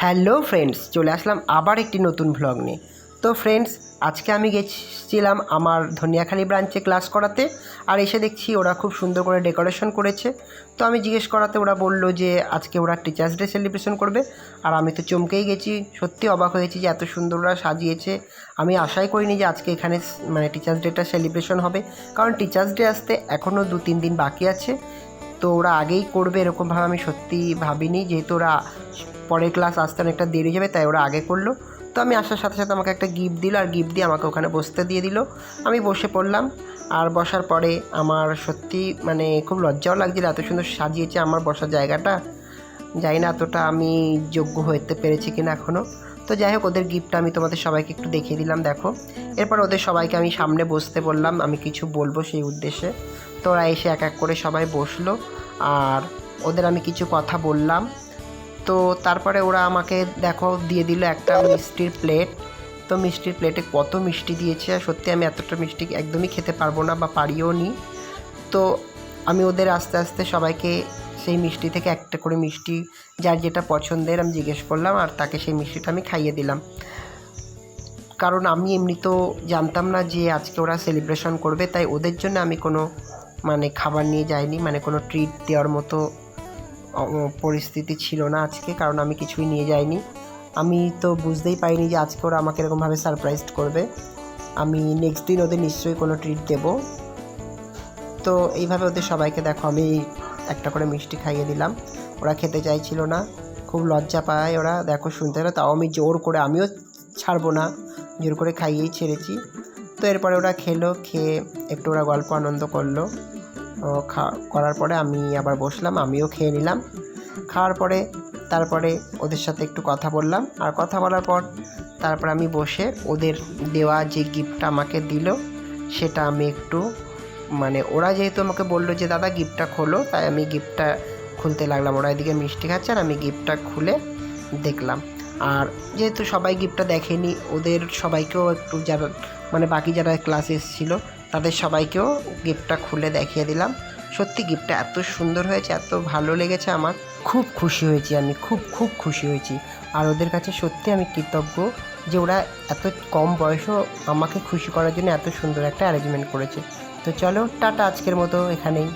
Hello friends, চলে আসলাম আবার একটি নতুন ভ্লগ নিয়ে। তো ফ্রেন্ডস, আজকে আমি গেছিলাম আমার ধনিয়াখালী ব্রাঞ্চে ক্লাস করাতে, আর এসে দেখছি ওরা খুব সুন্দর করে ডেকোরেশন করেছে। তো আমি জিজ্ঞেস করাতে ওরা বললো যে আজকে ওরা টিচার্স ডে সেলিব্রেশন করবে। আর আমি তো চমকেই গেছি, সত্যি অবাক হয়েছি যে এত সুন্দর ওরা সাজিয়েছে। আমি আশাই করিনি যে আজকে এখানে টিচার্স ডেটা সেলিব্রেশন হবে, কারণ টিচার্স ডে আসতে এখনও 2-3 দিন বাকি আছে। তো ওরা আগেই করবে এরকমভাবে আমি সত্যি ভাবিনি, যেহেতু ওরা পরের ক্লাস আসতে অনেকটা দেরি যাবে, তাই ওরা আগে করলো। তো আমি আসার সাথে সাথে আমাকে একটা গিফট দিল, আর গিফট দিয়ে আমাকে ওখানে বসতে দিয়ে দিল। আমি বসে পড়লাম, আর বসার পরে আমার সত্যি খুব লজ্জাও লাগছিল, এত সুন্দর সাজিয়েছে আমার বসার জায়গাটা। জানি না এতটা আমি যোগ্য হতে পেরেছি কিনা এখনও। তো যাই হোক, ওদের গিফটটা আমি তোমাদের সবাইকে একটু দেখিয়ে দিলাম, দেখো। এরপর ওদের সবাইকে আমি সামনে বসতে বললাম, আমি কিছু বলবো সেই উদ্দেশ্যে। তো ওরা এসে এক এক করে সবাই বসলো, আর ওদের আমি কিছু কথা বললাম। তো তারপরে ওরা আমাকে দেখো দিয়ে দিল একটা মিষ্টির প্লেট। তো মিষ্টির প্লেটে কত মিষ্টি দিয়েছে, আর সত্যি আমি এতটা মিষ্টি একদমই খেতে পারবো না, বা পারিও নি। তো আমি ওদের আস্তে আস্তে সবাইকে সেই মিষ্টি থেকে একটা করে মিষ্টি যার যেটা পছন্দের আমি জিজ্ঞেস করলাম, আর তাকে সেই মিষ্টিটা আমি খাইয়ে দিলাম। কারণ আমি এমনি তো জানতাম না যে আজকে ওরা সেলিব্রেশন করবে, তাই ওদের জন্য আমি কোনো খাবার নিয়ে যাইনি, কোনো ট্রিট দেওয়ার মতো পরিস্থিতি ছিল না আজকে, কারণ আমি কিছুই নিয়ে যাইনি। আমি তো বুঝতেই পারিনি যে আজকে ওরা আমাকে এরকমভাবে সারপ্রাইজ করবে। আমি নেক্সট দিন ওদের নিশ্চয়ই কোনো ট্রিট দেবো। তো এইভাবে ওদের সবাইকে দেখো আমি একটা করে মিষ্টি খাইয়ে দিলাম। ওরা খেতে চাইছিল না, খুব লজ্জা পায় ওরা, দেখো শুনতে হলো, তাও আমি জোর করে, আমিও ছাড়বো না, জোর করে খাইয়েই ছেড়েছি। তো এরপরে ওরা খেলো, খেয়ে একটু ওরা গল্প আনন্দ করলো। করার পরে আমি আবার বসলাম, আমিও খেয়ে নিলাম। খাওয়ার পরে তারপরে ওদের সাথে একটু কথা বললাম, আর কথা বলার পর তারপর আমি বসে ওদের দেওয়া যে গিফটটা আমাকে দিল সেটা আমি একটু ওরা যেহেতু আমাকে বললো যে দাদা গিফটটা খোলো, তাই আমি গিফটটা খুলতে লাগলাম। ওরা এদিকে মিষ্টি খাচ্ছে আর আমি গিফটটা খুলে দেখলাম। আর যেহেতু সবাই গিফটটা দেখেনি, ওদের সবাইকেও একটু যারা বাকি যারা ক্লাসে এসেছিলো তাদের সবাইকেও গিফটটা খুলে দেখিয়ে দিলাম। সত্যি গিফটটা এত সুন্দর হয়েছে, এত ভালো লেগেছে, আমার খুব খুশি হয়েছি, আমি খুব খুব খুশি হয়েছি। আর ওদের কাছে সত্যি আমি কৃতজ্ঞ যে ওরা এত কম বয়সেও আমাকে খুশি করার জন্য এত সুন্দর একটা অ্যারেঞ্জমেন্ট করেছে। তো চলো টাটা, আজকের মতো এখানেই।